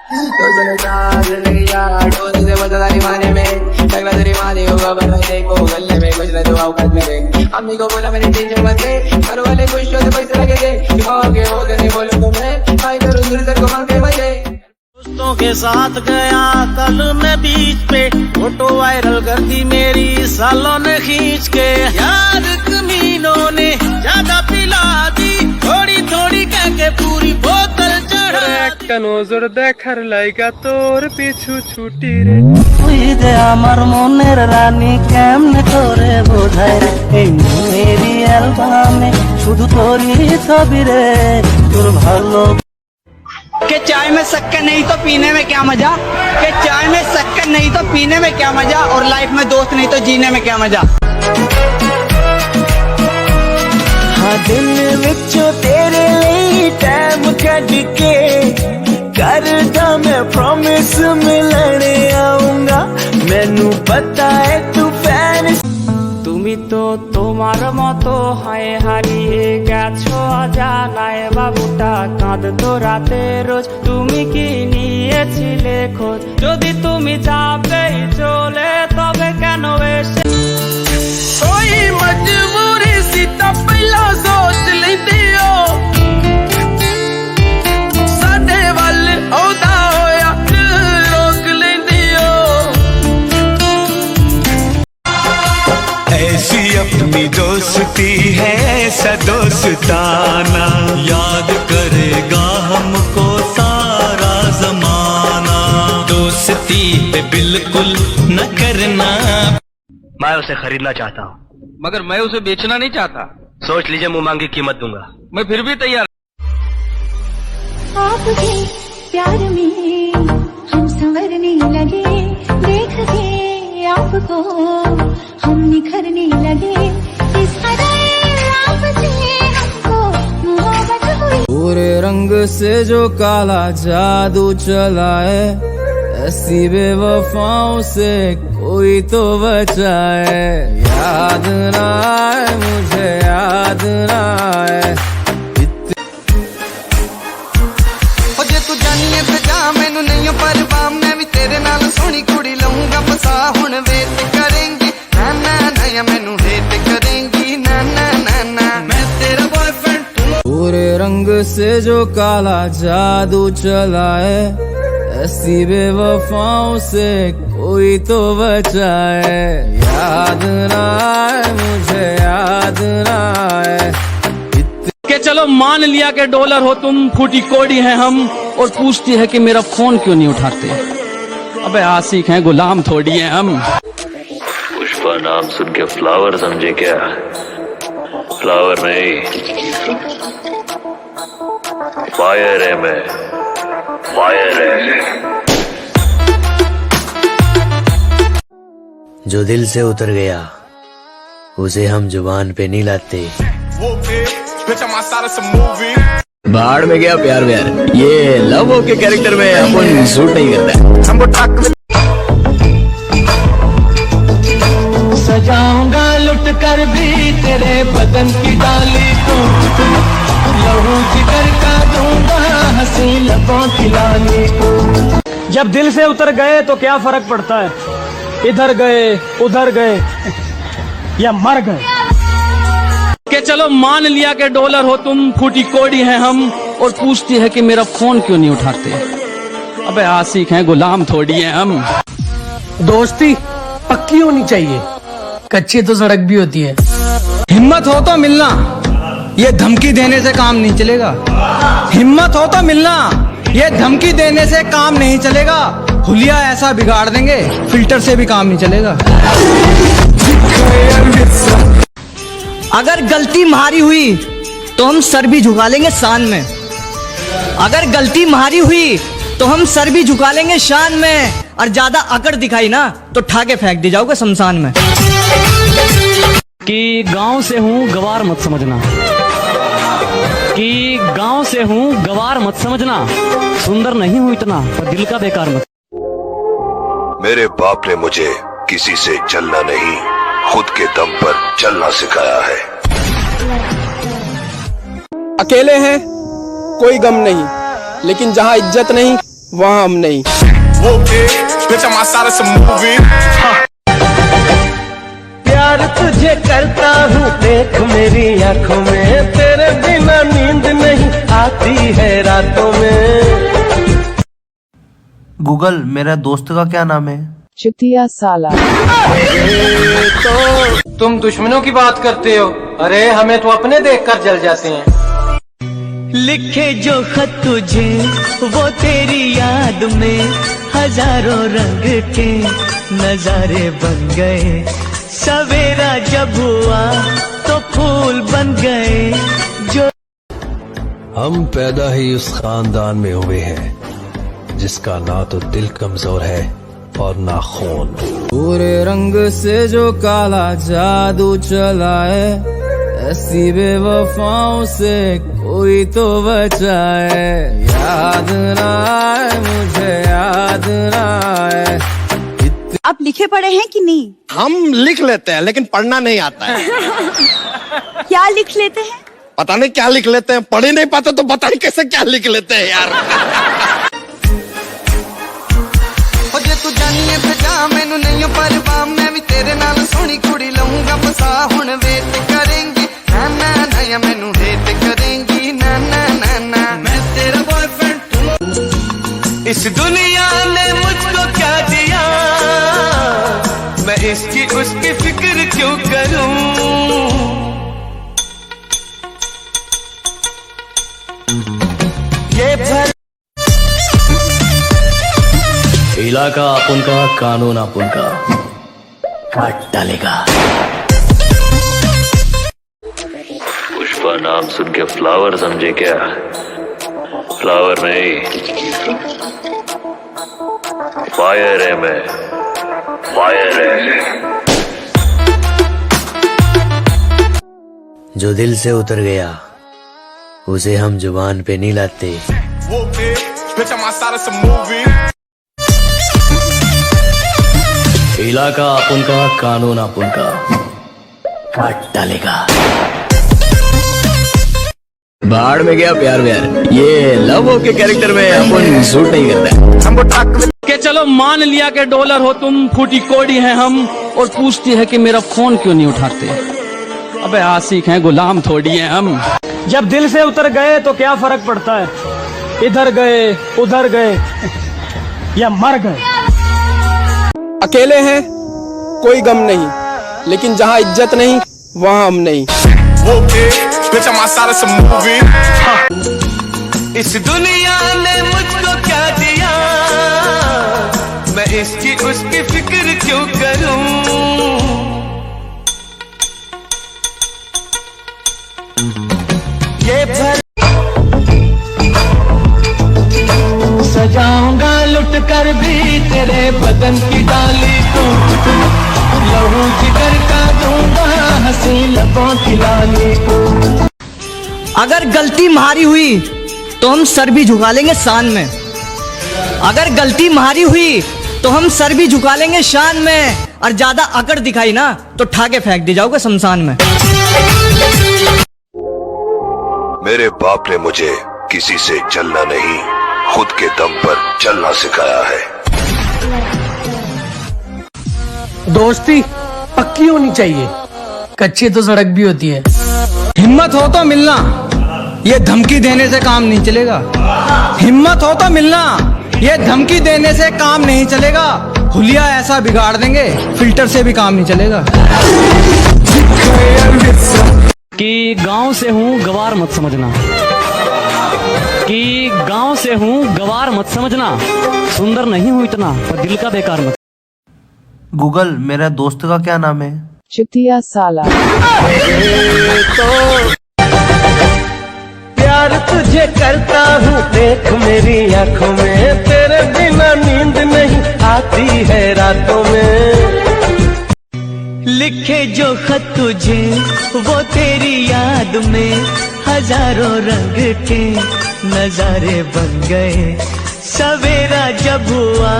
दोस्तों साथ जिंदगी यार डोर से बदलारी माने में लगला तेरी माने होगा बना देखो गले में कुछ न तो औकात में दे अम्मी को बोला मेरी टेंशन मत ले घर वाले खुश हो तो पैसे लगे थे जुबान के हो नहीं बोलो तो मैं आई करूँ दूर तक को मांगे मजे। दोस्तों के साथ गया कल मैं बीच पे फोटो वायरल कर दी मेरी सालों ने खींच के यार कमीनों ने ज्यादा पिला दी थोड़ी थोड़ी कह के पूरी बोतल चढ़ा একটা নজর দেখার লাইগা তোর পিছু ছুটি রে তুই যে আমার মনের রানী কেমনে করে বোঝায় রে এই মেরি অ্যালবামে শুধু তোরই ছবি রে তোর ভালো कि चाय में शक्कर नहीं तो पीने में क्या मजा, कि चाय में शक्कर नहीं तो पीने में क्या मजा, और लाइफ में दोस्त नहीं तो जीने में क्या मजा। हाँ दिल विचों तेरे लिए टाइम कट के करदा मैं प्रॉमिस मिलने आऊंगा मैनू पता है तू फैन তুমি তো তোমার মতো হায় হারিয়ে গেছো জানায় বাবুটা কাঁদতো রাতে রোজ তুমি কি নিয়েছিলে খোঁজ যদি তুমি যাবেই চলে তবে কেন এসে कोई मजबूरी सी तो पहला सोच लेंदी हो साडे वल औदा होया रोक लेंदी हो ऐसी अपनी दोस्ती है ऐसा दोस्ताना याद करेगा हमको सारा जमाना दोस्ती पे बिल्कुल न करना। मैं उसे खरीदना चाहता हूँ मगर मैं उसे बेचना नहीं चाहता। सोच लीजिए मुंह मांगी कीमत दूंगा। मैं फिर भी तैयार। आपके प्यार में हम संवरने लगे देख के आपको हम निखरने लगे इस आपसे हमको मोहब्बत हुई। पूरे रंग से जो काला जादू चला है ऐसी बेवफाओं से कोई तो बचाए याद ना आए मुझे याद ना आए जे तू जानिए ते जा मैनू नहीं परवाह मैं भी तेरे नाल सोहनी कुड़ी लऊंगा फसा हुण वेट करेंगी ना ना ना मैनू हेट करेंगी ना ना ना ना मैं तेरा बॉयफ्रेंड पूरे रंग से जो काला जादू चला है ऐसी बेवफाओं से कोई तो बचाए याद ना आए मुझे याद ना आए के चलो मान लिया कि डॉलर हो तुम फूटी कोड़ी है हम और पूछती है कि मेरा फोन क्यों नहीं उठाते। अबे आशिक हैं गुलाम थोड़ी हैं हम। पुष्पा नाम सुन के फ्लावर समझे क्या? फ्लावर नहीं फायर है मैं फायर है। जो दिल से उतर गया उसे हम जुबान पे नहीं लाते। बाढ़ में गया प्यार व्यार ये लव के कैरेक्टर में अपन सूट नहीं करता। सजाऊंगा लुट कर भी तेरे बदन की डाली को लहू जिगर का दूंगा हंसी लबों की लाली को। जब दिल से उतर गए तो क्या फर्क पड़ता है, इधर गए उधर गए या मर गए। के चलो मान लिया कि डॉलर हो तुम फूटी कोड़ी हैं हम और पूछती है कि मेरा फोन क्यों नहीं उठाते। अबे आशिक हैं गुलाम थोड़ी हैं हम। दोस्ती पक्की होनी चाहिए, कच्ची तो सड़क भी होती है। हिम्मत हो तो मिलना, ये धमकी देने से काम नहीं चलेगा। हिम्मत हो तो मिलना, ये धमकी देने से काम नहीं चलेगा। हुलिया ऐसा बिगाड़ देंगे फिल्टर से भी काम नहीं चलेगा। अगर गलती हमारी हुई तो हम सर भी झुका लेंगे शान में, अगर गलती हमारी हुई तो हम सर भी झुका लेंगे शान में, और ज्यादा अकड़ दिखाई ना तो ठाके फेंक दी जाओगे शमशान में। कि गांव से हूँ गवार मत समझना, कि गांव से हूँ गवार मत समझना, सुंदर नहीं हूँ इतना पर दिल का बेकार मत। मेरे बाप ने मुझे किसी से चलना नहीं खुद के दम पर चलना सिखाया है। अकेले हैं कोई गम नहीं, लेकिन जहाँ इज्जत नहीं वहाँ हम नहीं। प्यार तुझे करता हूँ देख मेरी आंखों में, तेरे बिना नींद नहीं आती है रातों में। गूगल मेरा दोस्त का क्या नाम है? चुतिया साला। तुम दुश्मनों की बात करते हो, अरे हमें तो अपने देखकर जल जाते हैं। लिखे जो खत तुझे वो तेरी याद में, हजारों रंग के नजारे बन गए। सवेरा जब हुआ तो फूल बन गए जो। हम पैदा ही उस खानदान में हुए हैं जिसका ना तो दिल कमजोर है और ना खून। पूरे रंग से जो काला जादू चला है, ऐसी बेवफाओं से कोई तो बचाए। याद ना आए मुझे, याद ना आए। आप लिखे पढ़े हैं कि नहीं? हम लिख लेते हैं लेकिन पढ़ना नहीं आता है। क्या लिख लेते हैं? पता नहीं क्या लिख लेते हैं, पढ़ ही नहीं पाते तो पता नहीं कैसे क्या लिख लेते हैं यार। जे तू जानिए ते जा मैनू नहीं परवाह, मैं भी तेरे नाल सोहनी कुड़ी लऊंगा फसा। हुण वेट करेंगी ना ना ना, या मैनू हेट करेंगी ना ना ना ना। मैं तेरा बॉयफ्रेंड, इस दुनिया ने मुझको क्या दिया, मैं इसकी उसकी फिक्र क्यों करूं। ये भर इलाका अपन का, कानून अपन का, काट डालेगा। पुष्पा नाम सुन के फ्लावर समझे क्या? फ्लावर नहीं, फायर है मैं, फायर है। जो दिल से उतर गया उसे हम जुबान पे नहीं लाते। इलाका अपन का, कानून अपन का, काट डालेगा। बाहर में गया प्यार व्यार, ये लव के कैरेक्टर में अपन सूट नहीं करता। के चलो मान लिया कि डॉलर हो तुम, फूटी कोड़ी है हम, और पूछती है कि मेरा फोन क्यों नहीं उठाते। अबे आशिक हैं, गुलाम थोड़ी हैं हम। जब दिल से उतर गए तो क्या फर्क पड़ता है, इधर गए उधर गए या मर गए। अकेले हैं कोई गम नहीं, लेकिन जहाँ इज्जत नहीं वहाँ हम नहीं। इस दुनिया ने मुझको क्या दिया, मैं इसकी उसकी फिक्र क्यों करूं। ये भर सजाऊंगा लुट कर भी तेरे बदन की डाली को, लहू जिगर का दूंगा हंसी लबों की लाली को। अगर गलती हमारी हुई तो हम सर भी झुका लेंगे शान में। अगर गलती हमारी हुई तो हम सर भी झुका लेंगे शान में। और ज्यादा अकड़ दिखाई ना तो ठाके फेंक दी जाओगे शमशान में। मेरे बाप ने मुझे किसी से चलना नहीं, खुद के दम पर चलना सिखाया है। दोस्ती पक्की होनी चाहिए, कच्ची तो सड़क भी होती है। हिम्मत हो तो मिलना, ये धमकी देने से काम नहीं चलेगा। हिम्मत हो तो मिलना, ये धमकी देने से काम नहीं चलेगा। हुलिया ऐसा बिगाड़ देंगे फिल्टर से भी काम नहीं चलेगा। कि गांव से हूँ गवार मत समझना, कि गांव से हूँ गवार मत समझना, सुंदर नहीं हूँ इतना पर दिल का बेकार मत। गूगल मेरा दोस्त का क्या नाम है? चुतिया साला। प्यार तुझे करता हूँ देख मेरी आंखों में, तेरे बिना नींद नहीं आती है रातों में। लिखे जो खत तुझे वो तेरी याद में, हजारों रंग के नजारे बन गए। सवेरा जब हुआ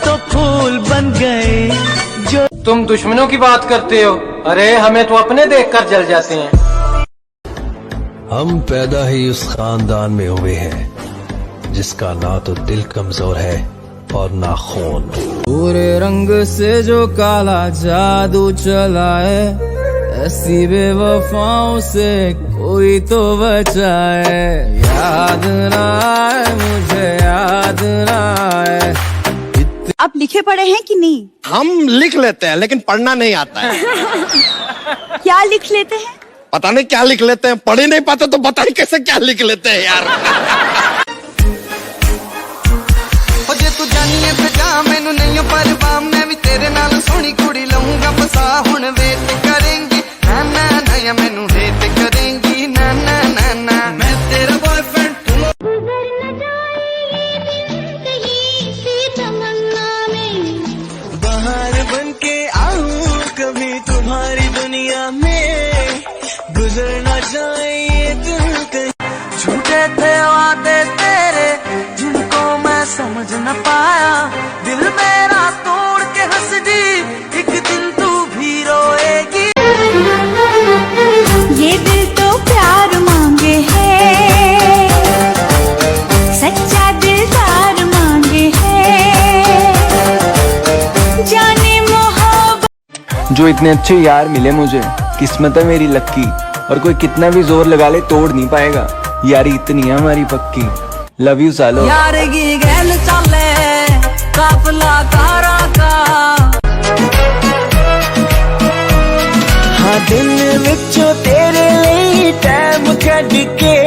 तो फूल बन गए जो। तुम दुश्मनों की बात करते हो, अरे हमें तो अपने देखकर जल जाते हैं। हम पैदा ही उस खानदान में हुए हैं जिसका ना तो दिल कमजोर है और ना खून। पूरे रंग से जो काला जादू चला है, ऐसी बेवफाओं से कोई तो बचाए। याद ना आए मुझे, याद ना आए। आप लिखे पढ़े हैं कि नहीं? हम लिख लेते हैं लेकिन पढ़ना नहीं आता है। क्या लिख लेते हैं? पता नहीं क्या लिख लेते हैं, पढ़ ही नहीं पाते तो पता नहीं कैसे क्या लिख लेते हैं यार। जे तू जानिए ते जा मैनू नहीं परवाह, मैं भी तेरे नाल सोहनी कुड़ी लऊंगा फसा। हुण वेट करेंगी ना ना ना, या मैनू हेट करेंगी ना ना ना ना। मैं तेरा बॉयफ्रेंड बाहर बन के आऊं कभी तुम्हारी दुनिया में, गुजर ना जाए ये दिल कहीं। झूठे थे वादे तेरे जिनको मैं समझ न पाया, दिल मेरा तोड़ के हंस दी, एक दिन तू भी रोएगी। ये दिल तो प्यार मांगे है, सच्चा दिलदार मांगे है, जाने मोहब्बत। जो इतने अच्छे यार मिले मुझे, किस्मत है मेरी लक्की, और कोई कितना भी जोर लगा ले तोड़ नहीं पाएगा। यारी इतनी है हमारी पक्की। लव यू सालो। यार की गैल चले काफला कारा का, हाँ दिन विचों तेरे लिए टाइम कढ के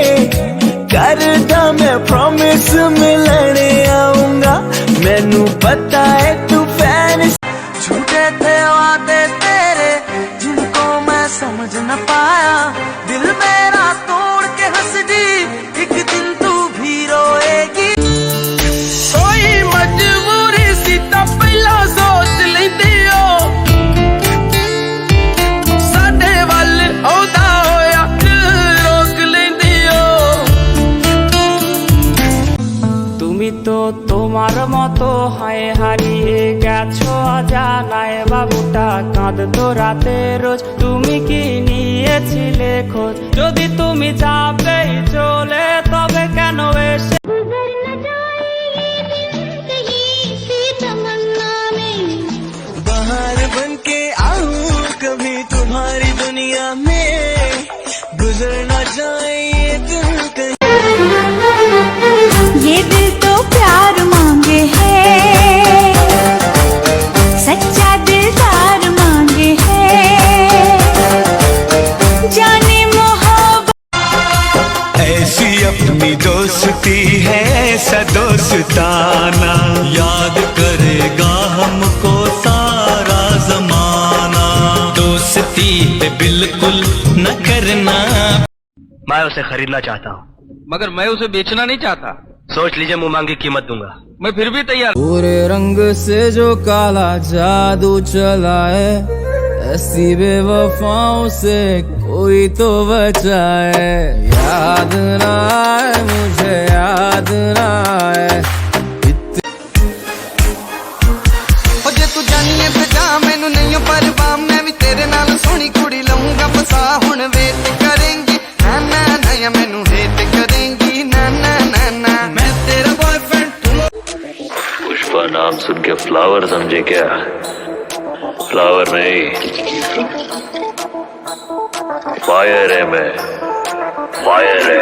करदा मैं प्रॉमिस मिलने आऊंगा। मैनू पता है तू फैन, झूठे थे वादे तेरे जिनको मैं समझ न पाया, दिल मेरा तोड़ के हंस दी, एक दिन तू भी रोएगी। कोई मजबूरी सी तां पहला सोच लैंदी ओ, साडे वल आउंदा होया रोक लैंदी ओ। তুমি তো তোমার মতো হায় হারিয়ে গেছো অজানায়, বাবুটা কাঁদতো রাতে রোজ, তুমি কি নিয়েছিলে খোঁজ? যদি তুমি যাবেই চলে তবে কেন এসে बाहर बन के आऊं कभी तुम्हारी दुनिया में, गुजर ना जाए ये दिल कहीं। ये दिल तो प्यार मांगे है, सच्चा दिलदार मांगे है, जाने मोहब्बत। ऐसी अपनी दोस्ती है ऐसा दोस्ताना, याद करेगा हमको सारा जमाना। दोस्ती पे बिल्कुल न करना। मैं उसे खरीदना चाहता हूँ मगर मैं उसे बेचना नहीं चाहता। सोच लीजिए मुंह मांगी कीमत दूंगा, मैं फिर भी तैयार। पूरे रंग से जो काला जादू चला है, ऐसी बेवफाओं से कोई तो बचाए। याद ना आए मुझे, याद ना आए। जे तू जानिए ते जा मैनू नहीं परवाह, मैं भी तेरे नाल सोहनी कुड़ी लऊंगा फसा। हुण वेट करेंगी ना ना ना, या मैनू हेट करेंगी ना ना ना ना। मैं तेरा बॉयफ्रेंड पुष्पा नाम सुन के फ्लावर समझे क्या? फ्लावर नहीं, फायर है मैं, फायर है।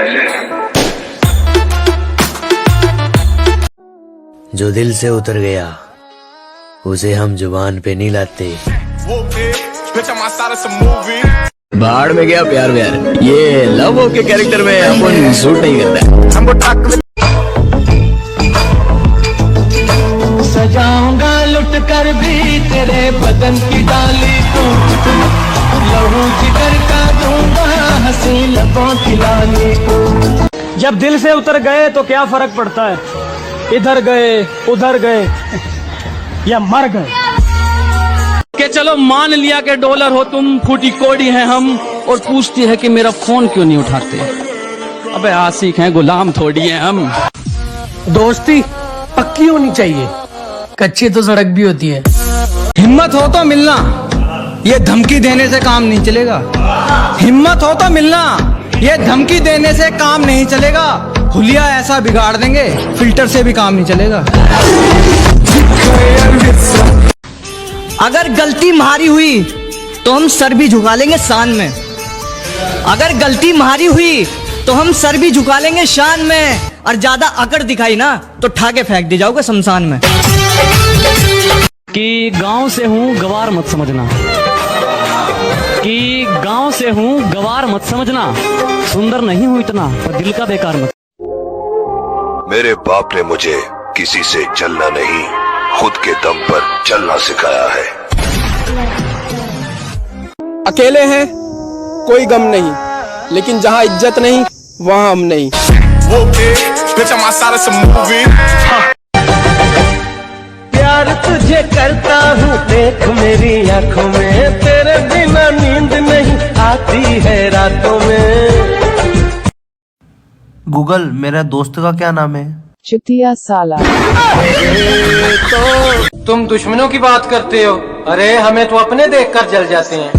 जो दिल से उतर गया उसे हम जुबान पे नहीं लाते। बाढ़ में गया प्यार व्यार, ये लव के कैरेक्टर में अपन सूट नहीं करता। सजाऊंगा लुट कर भी तेरे बदन की डाली को, लहू जिगर का दूंगा हंसी लबों की लाली को। जब दिल से उतर गए तो क्या फर्क पड़ता है, इधर गए उधर गए या मर गए। के चलो मान लिया कि डॉलर हो तुम, फूटी कोड़ी हैं हम, और पूछती है कि मेरा फोन क्यों नहीं उठाते। अबे आशिक हैं, गुलाम थोड़ी हैं हम। दोस्ती पक्की होनी चाहिए, कच्ची तो सड़क भी होती है। हिम्मत हो तो मिलना, ये धमकी देने से काम नहीं चलेगा। हिम्मत हो तो मिलना, ये धमकी देने से काम नहीं चलेगा। हुलिया ऐसा बिगाड़ देंगे फिल्टर से भी काम नहीं चलेगा। अगर गलती हमारी हुई तो हम सर भी झुका लेंगे शान में। अगर गलती हमारी हुई तो हम सर भी झुका लेंगे शान में। और ज्यादा अकड़ दिखाई ना तो ठाके फेंक दे जाओगे शमशान में। कि गांव से हूँ गवार मत समझना, कि गांव से हूँ गवार मत समझना, सुंदर नहीं हूँ इतना पर दिल का बेकार मत। मेरे बाप ने मुझे किसी से जलना नहीं, खुद के दम पर चलना सिखाया है। अकेले हैं कोई गम नहीं, लेकिन जहाँ इज्जत नहीं वहाँ हम नहीं। प्यार तुझे करता हूँ देख मेरी आंखों में, तेरे बिना नींद नहीं आती है रातों में। गूगल मेरा दोस्त का क्या नाम है? चुतिया साला। तो तुम दुश्मनों की बात करते हो, अरे हमें तो अपने देखकर जल जाते हैं।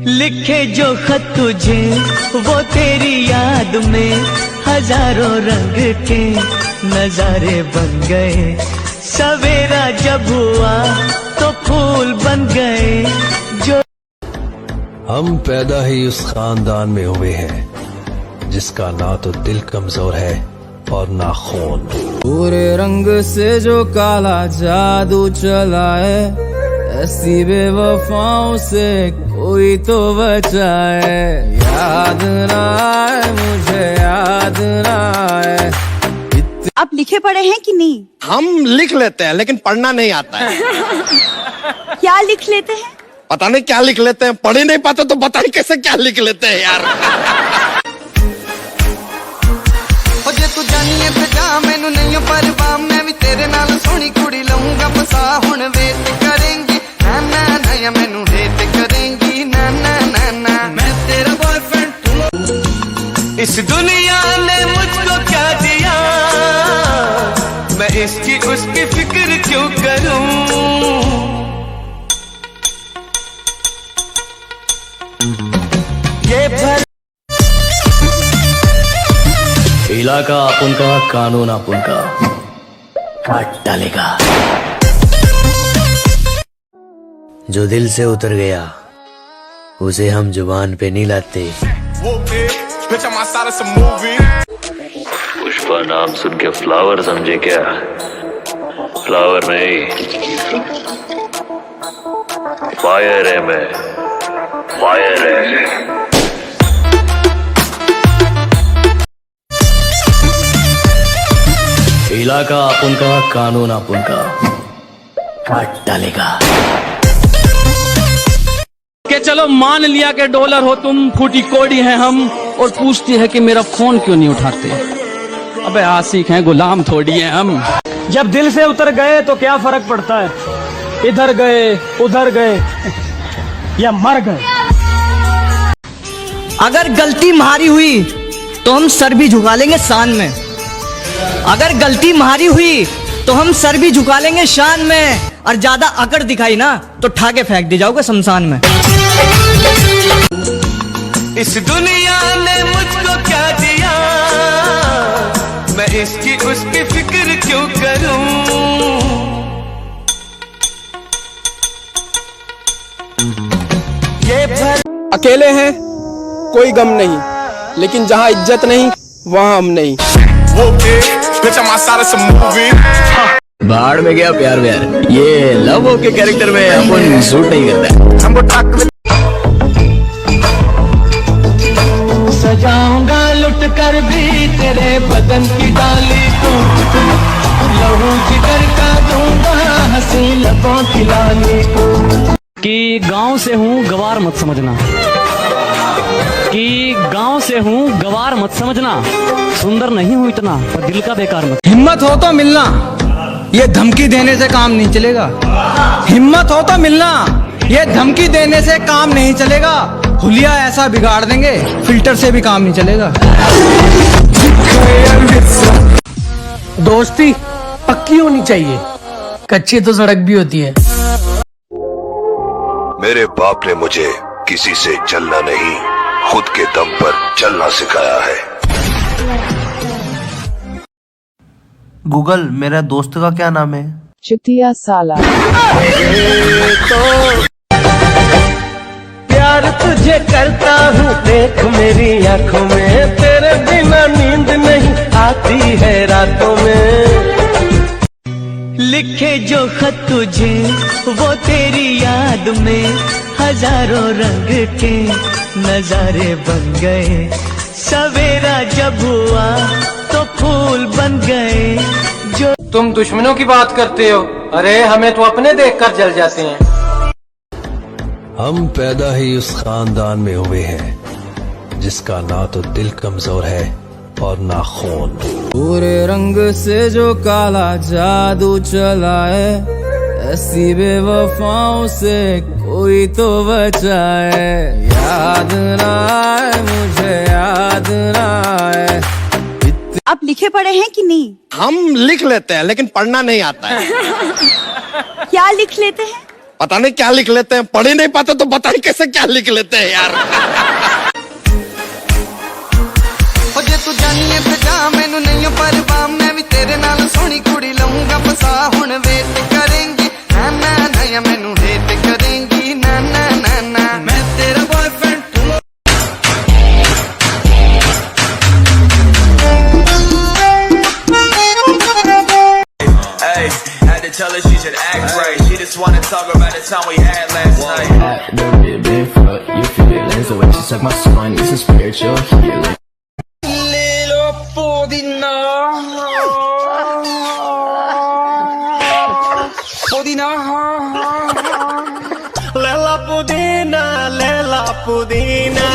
लिखे जो खत तुझे वो तेरी याद में हजारों रंग के नजारे बन गए। सवेरा जब हुआ तो फूल बन गए जो। हम पैदा ही उस खानदान में हुए हैं जिसका ना तो दिल कमजोर है और ना खून। पूरे रंग से जो काला जादू चला है, ऐसी बेवफाओं से कोई तो बचाए। याद ना आए मुझे, याद ना आए। आप लिखे पढ़े हैं कि नहीं? हम लिख लेते हैं लेकिन पढ़ना नहीं आता है। क्या लिख लेते हैं? पता नहीं क्या लिख लेते हैं, पढ़ ही नहीं पाते तो पता नहीं कैसे क्या लिख लेते हैं यार। जे तू जानिए ते जा मैनू नहीं परवाह, मैं भी तेरे नाल सोहनी कुड़ी लाऊंगा फसा। हुण वेट करेंगी ना ना ना या मैनू हेट करेंगी ना ना ना ना। मैं तेरा बॉयफ्रेंड तू। इस दुनिया ने मुझको क्या दिया, मैं इसकी उसकी फिक्र क्यों करूं। ये भर इलाका अपन का, कानून अपन का, काट डालेगा। जो दिल से उतर गया उसे हम जुबान पे नहीं लाते। पुष्पा नाम सुन के फ्लावर समझे क्या? फ्लावर नहीं, फायर है मैं, फायर है। इलाका अपन का, कानून अपन का, काट डालेगा। के चलो मान लिया कि डॉलर हो तुम, फूटी कोड़ी हैं हम, और पूछती है कि मेरा फोन क्यों नहीं उठाते। अबे आशिक हैं, गुलाम थोड़ी हैं हम। जब दिल से उतर गए तो क्या फर्क पड़ता है, इधर गए उधर गए या मर गए। अगर गलती हमारी हुई तो हम सर भी झुका लेंगे शान में। अगर गलती हमारी हुई तो हम सर भी झुका लेंगे शान में। और ज्यादा अकड़ दिखाई ना तो ठाके फेंक दे जाओगे शमशान में। इस दुनिया ने मुझको क्या दिया, मैं इसकी उसकी फिक्र क्यों करूं। ये भर अकेले हैं कोई गम नहीं, लेकिन जहाँ इज्जत नहीं वहाँ हम नहीं। बाढ़ में गया प्यार व्यार, ये लव हो के कैरेक्टर में अपन सूट नहीं करता। हमको सजाऊंगा लुट कर भी तेरे बदन की डाली को, लहू जिगर का दूंगा हंसी लबों की लाली को। कि गांव से हूँ गवार मत समझना, कि गांव से हूँ गवार मत समझना, सुंदर नहीं हूँ इतना पर दिल का बेकार मत। हिम्मत हो तो मिलना, ये धमकी देने से काम नहीं चलेगा। हिम्मत हो तो मिलना, ये धमकी देने से काम नहीं चलेगा। हुलिया ऐसा बिगाड़ देंगे फिल्टर से भी काम नहीं चलेगा। दोस्ती पक्की होनी चाहिए, कच्ची तो सड़क भी होती है। मेरे बाप ने मुझे किसी से जलना नहीं, खुद के दम पर चलना सिखाया है। गूगल मेरा दोस्त का क्या नाम है? चुतिया साला। प्यार तुझे करता हूँ देख मेरी आंखों में, तेरे बिना नींद नहीं आती है रातों में। लिखे जो खत तुझे वो तेरी याद में, हजारों रंग के नजारे बन गए। सवेरा जब हुआ तो फूल बन गए। जो तुम दुश्मनों की बात करते हो, अरे हमें तो अपने देखकर जल जाते हैं। हम पैदा ही उस खानदान में हुए हैं जिसका ना तो दिल कमजोर है और ना खून। पूरे रंग से जो काला जादू चलाए, ऐसी बेवफाओं से कोई तो बचाए। याद ना आए मुझे, याद ना आए। आप लिखे पढ़े हैं कि नहीं? हम लिख लेते हैं लेकिन पढ़ना नहीं आता है। क्या लिख लेते हैं? पता नहीं क्या लिख लेते हैं, पढ़ ही नहीं पाते तो पता नहीं कैसे क्या लिख लेते हैं यार। जे तू जानिए ते जा मैनू नहीं परवाह, मैं भी तेरे नाल सोहनी कुड़ी लाऊंगा फसा। हुण वेट करेंगी ना ना ना, या मैनू हेट करेंगी ना ना ना ना। मैं तेरा boyfriend tell her she should act right. She just wanna talk about the time we had last night. Don't be a big fuck, you feelings. The way she suck my spine is a spiritual healing. Little Podina, Podina, Lela Podina, Lela Podina.